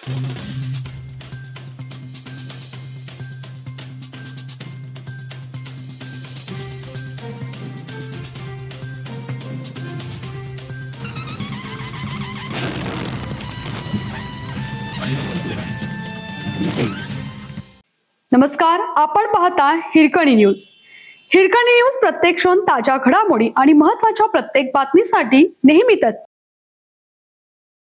नमस्कार, आपण पाहता हिरकणी न्यूज. हिरकणी न्यूज प्रत्येक क्षण ताज्या घडामोडी आणि महत्त्वाच्या प्रत्येक बातमीसाठी नेहमी तत्पर.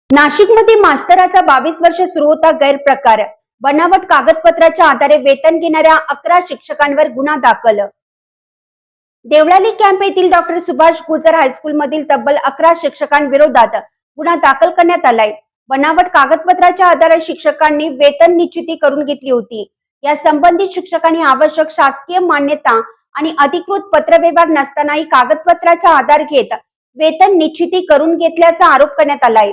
नाशिकमध्ये मास्तराचा 22 वर्ष सुरू होता गैरप्रकार. बनावट कागदपत्राच्या आधारे वेतन घेणाऱ्या 11 शिक्षकांवर गुन्हा दाखल. देवळाली कॅम्प येथील डॉक्टर सुभाष गुजर हायस्कूल मधील तब्बल 11 शिक्षकांविरोधात गुन्हा दाखल करण्यात आलाय. बनावट कागदपत्राच्या आधारे शिक्षकांनी वेतन निश्चिती करून घेतली होती. या संबंधित शिक्षकांनी आवश्यक शासकीय मान्यता आणि अधिकृत पत्रव्यवहार नसतानाही कागदपत्राचा आधार घेत वेतन निश्चिती करून घेतल्याचा आरोप करण्यात आलाय.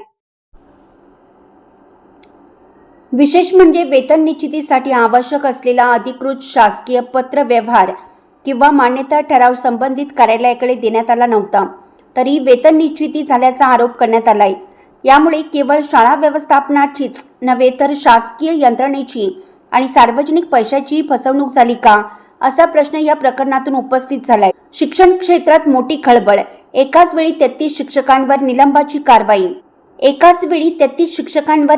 विशेष म्हणजे वेतन निश्चितीसाठी आवश्यक असलेला अधिकृत शासकीय पत्रव्यवहार किंवा मान्यता ठराव संबंधित कार्यालयाकडे देण्यात आला नव्हता, तरी वेतन निश्चिती झाल्याचा आरोप करण्यात आलाय. यामुळे केवळ शाळा व्यवस्थापनाचीच नव्हे तर शासकीय यंत्रणेची आणि सार्वजनिक पैशाची फसवणूक झाली का, असा प्रश्न या प्रकरणातून उपस्थित झालाय. शिक्षण क्षेत्रात मोठी खळबळ. एकाच वेळी 33 शिक्षकांवर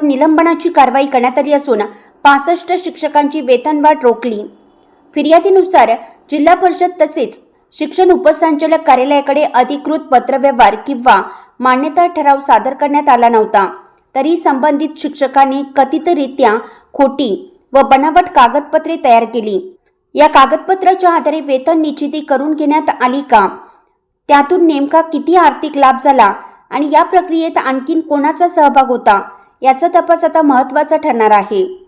निलंबनाची कारवाई करण्यात आली असून 65 शिक्षकांची वेतनवाढ रोखली. फिर्यादीनुसार जिल्हा परिषद तसेच शिक्षण उपसंचालक कार्यालयाकडे अधिकृत पत्रव्यवहार किंवा मान्यता ठराव सादर करण्यात आला नव्हता, तरी संबंधित शिक्षकांनी कथितरित्या खोटी व बनावट कागदपत्रे तयार केली. या कागदपत्राच्या आधारे वेतन निश्चिती करून घेण्यात आली का, त्यातून नेमका किती आर्थिक लाभ झाला आणि या प्रक्रियेत आणखीन कोणाचा सहभाग होता, याचा तपास आता महत्त्वाचा ठरणार आहे.